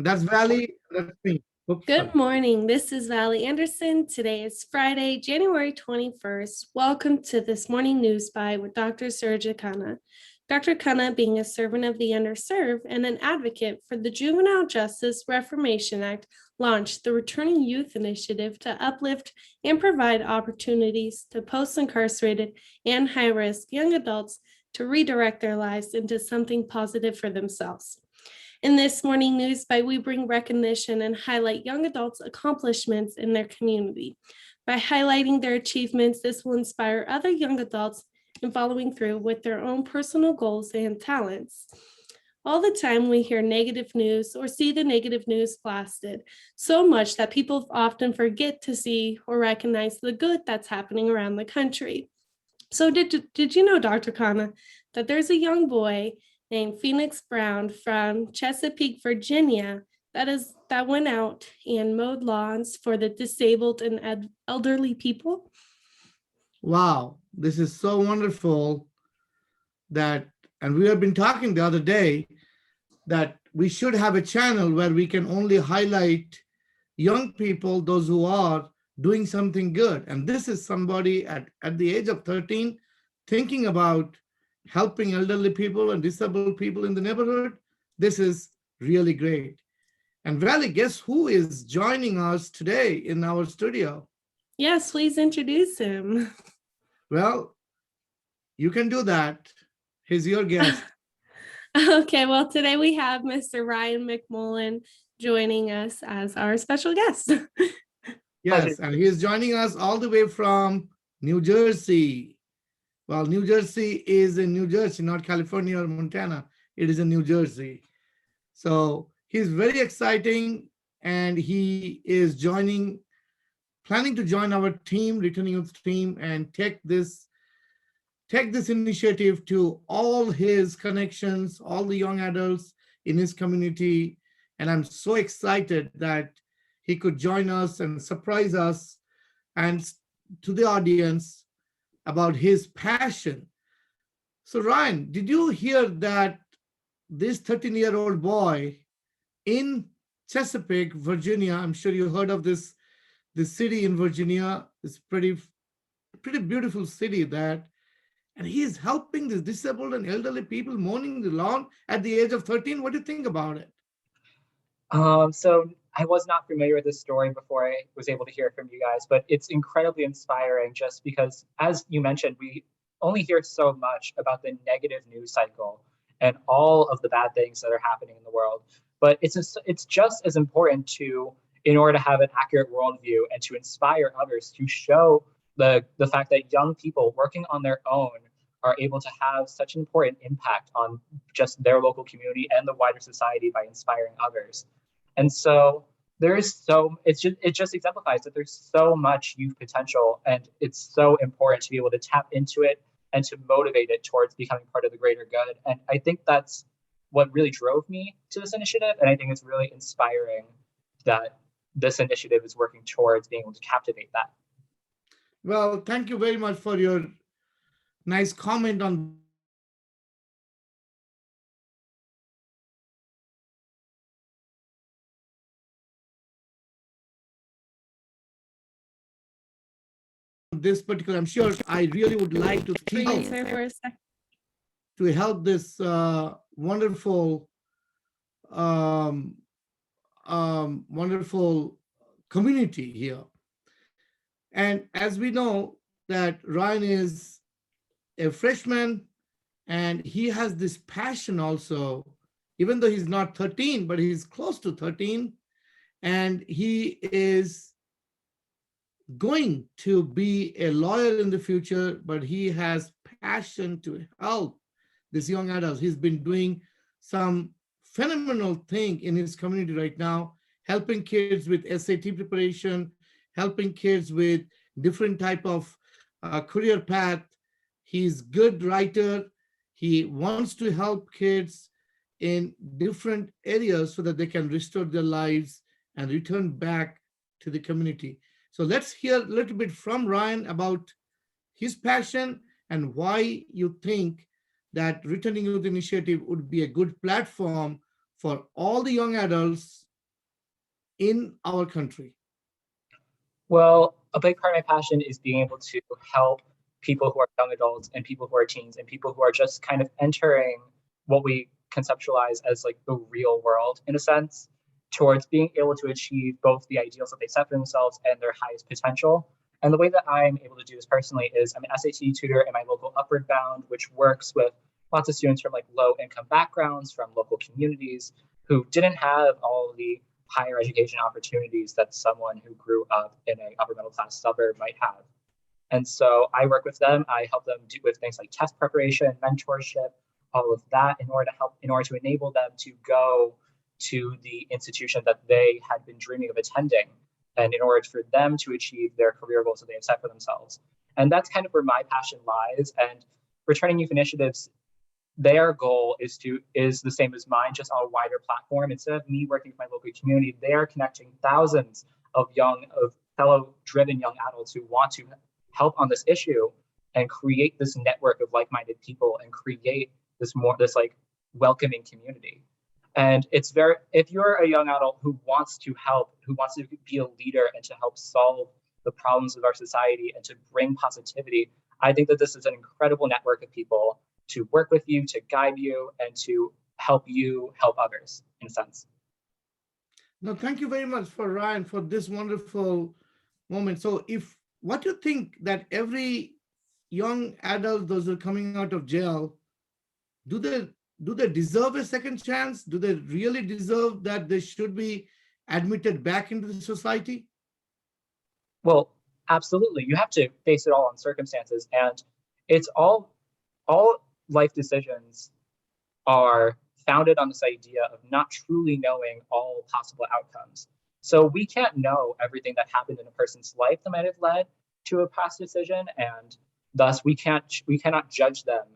And that's Valley, that's me. Oops, sorry. Good morning. This is Valley Anderson. Today is Friday, January 21st. Welcome to this morning news bite with Dr. Surja Khanna. Dr. Khanna, being a servant of the underserved and an advocate for the Juvenile Justice Reformation Act, launched the Returning Youth Initiative to uplift and provide opportunities to post-incarcerated and high-risk young adults to redirect their lives into something positive for themselves. In this morning news bite, we bring recognition and highlight young adults' accomplishments in their community. By highlighting their achievements, this will inspire other young adults in following through with their own personal goals and talents. All the time we hear negative news or see the negative news blasted, so much that people often forget to see or recognize the good that's happening around the country. So did you know, Dr. Khanna, that there's a young boy named Phoenix Brown from Chesapeake, Virginia, that went out and mowed lawns for the disabled and elderly people? Wow, this is so wonderful and we have been talking the other day that we should have a channel where we can only highlight young people, those who are doing something good. And this is somebody at the age of 13 thinking about helping elderly people and disabled people in the neighborhood. This is really great. And Valley, guess who is joining us today in our studio? Yes, please introduce him. Well, you can do that. He's your guest. Okay, well, today we have Mr. Ryan McMullin joining us as our special guest. Yes, and he is joining us all the way from New Jersey. Well, New Jersey is in New Jersey, not California or Montana. It is in New Jersey. So he's very exciting, and he is planning to join our team, Returning Youth team, and take this initiative to all his connections, all the young adults in his community. And I'm so excited that he could join us and surprise us and to the audience about his passion. So Ryan, did you hear that this 13-year-old boy in Chesapeake, Virginia, I'm sure you heard of this city in Virginia, this pretty beautiful city and he is helping the disabled and elderly people mowing the lawn at the age of 13. What do you think about it? So I was not familiar with this story before I was able to hear it from you guys, but it's incredibly inspiring just because, as you mentioned, we only hear so much about the negative news cycle and all of the bad things that are happening in the world. But it's just as important in order to have an accurate worldview and to inspire others, to show the fact that young people working on their own are able to have such an important impact on just their local community and the wider society by inspiring others. And so it just exemplifies that there's so much youth potential, and it's so important to be able to tap into it and to motivate it towards becoming part of the greater good. And I think that's what really drove me to this initiative. And I think it's really inspiring that this initiative is working towards being able to captivate that. Well, thank you very much for your nice comment on this particular. I'm sure I really would like to help this wonderful community here. And as we know that Ryan is a freshman and he has this passion also, even though he's not 13, but he's close to 13, and he is going to be a lawyer in the future, but he has passion to help these young adults. He's been doing some phenomenal thing in his community right now, helping kids with SAT preparation, helping kids with different type of career path. He's good writer. He wants to help kids in different areas so that they can restore their lives and return back to the community. So let's hear a little bit from Ryan about his passion and why you think that Returning Youth Initiative would be a good platform for all the young adults in our country? Well, a big part of my passion is being able to help people who are young adults and people who are teens and people who are just kind of entering what we conceptualize as like the real world in a sense, towards being able to achieve both the ideals that they set for themselves and their highest potential. And the way that I'm able to do this personally is I'm an SAT tutor in my local Upward Bound, which works with lots of students from like low income backgrounds, from local communities who didn't have all the higher education opportunities that someone who grew up in an upper middle class suburb might have. And so I work with them. I help them do with things like test preparation, mentorship, all of that in order to enable them to go to the institution that they had been dreaming of attending, and in order for them to achieve their career goals that they have set for themselves. And that's kind of where my passion lies. And Returning Youth Initiatives, their goal is the same as mine, just on a wider platform. Instead of me working with my local community, they are connecting thousands of fellow driven young adults who want to help on this issue and create this network of like-minded people and create this like welcoming community. And if you're a young adult who wants to help, who wants to be a leader and to help solve the problems of our society and to bring positivity, I think that this is an incredible network of people to work with you, to guide you, and to help you help others, in a sense. No, thank you very much for Ryan for this wonderful moment. So what do you think that every young adult, those who are coming out of jail, do they deserve a second chance? Do they really deserve that they should be admitted back into the society? Well, absolutely. You have to base it all on circumstances, and it's all life decisions are founded on this idea of not truly knowing all possible outcomes. So we can't know everything that happened in a person's life that might have led to a past decision, and thus we cannot judge them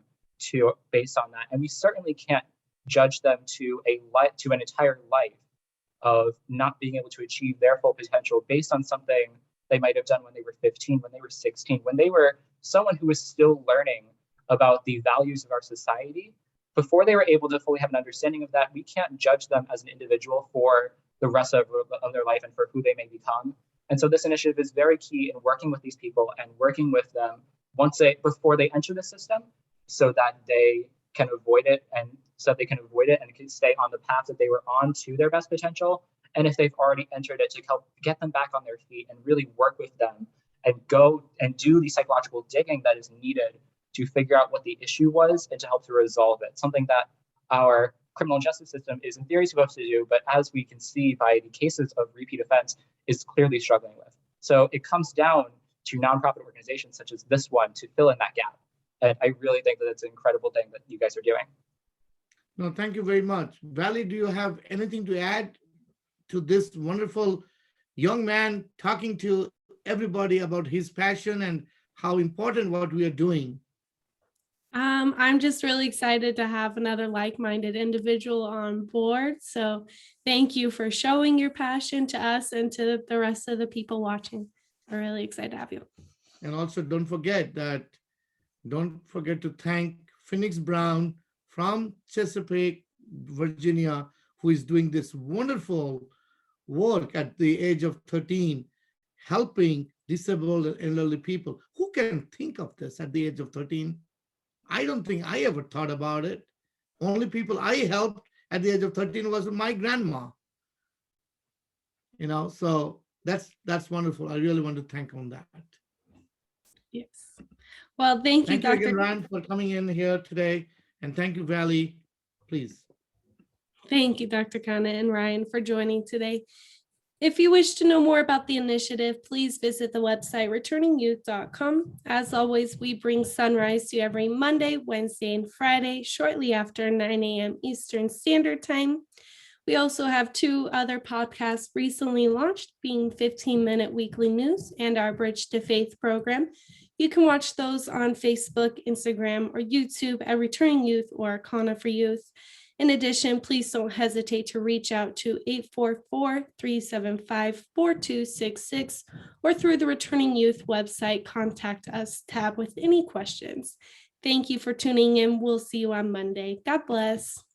based on that. And we certainly can't judge them to an entire life of not being able to achieve their full potential based on something they might have done when they were 15, when they were 16, when they were someone who was still learning about the values of our society. Before they were able to fully have an understanding of that, we can't judge them as an individual for the rest of their life and for who they may become. And so this initiative is very key in working with these people and working with them before they enter the system, so that they can avoid it and can stay on the path that they were on to their best potential. And if they've already entered it, to help get them back on their feet and really work with them and go and do the psychological digging that is needed to figure out what the issue was and to help to resolve it. Something that our criminal justice system is in theory supposed to do, but as we can see by the cases of repeat offense, is clearly struggling with. So it comes down to nonprofit organizations such as this one to fill in that gap. And I really think that it's an incredible thing that you guys are doing. No, thank you very much. Valley, do you have anything to add to this wonderful young man talking to everybody about his passion and how important what we are doing? I'm just really excited to have another like-minded individual on board. So thank you for showing your passion to us and to the rest of the people watching. We're really excited to have you. And also don't forget to thank Phoenix Brown from Chesapeake, Virginia, who is doing this wonderful work at the age of 13, helping disabled and elderly people. Who can think of this at the age of 13? I don't think I ever thought about it. Only people I helped at the age of 13 was my grandma. So that's wonderful. I really want to thank on that. Yes. Well, thank you, Thank you Dr. again, Ryan, for coming in here today. And thank you, Valley. Please. Thank you, Dr. Khanna and Ryan, for joining today. If you wish to know more about the initiative, please visit the website returningyouth.com. As always, we bring Sunrise to you every Monday, Wednesday, and Friday, shortly after 9 a.m. Eastern Standard Time. We also have 2 other podcasts recently launched, being 15-minute weekly news and our Bridge to Faith program. You can watch those on Facebook, Instagram, or YouTube at Returning Youth or Khanna for Youth. In addition, please don't hesitate to reach out to 844-375-4266 or through the Returning Youth website, Contact Us tab with any questions. Thank you for tuning in. We'll see you on Monday. God bless.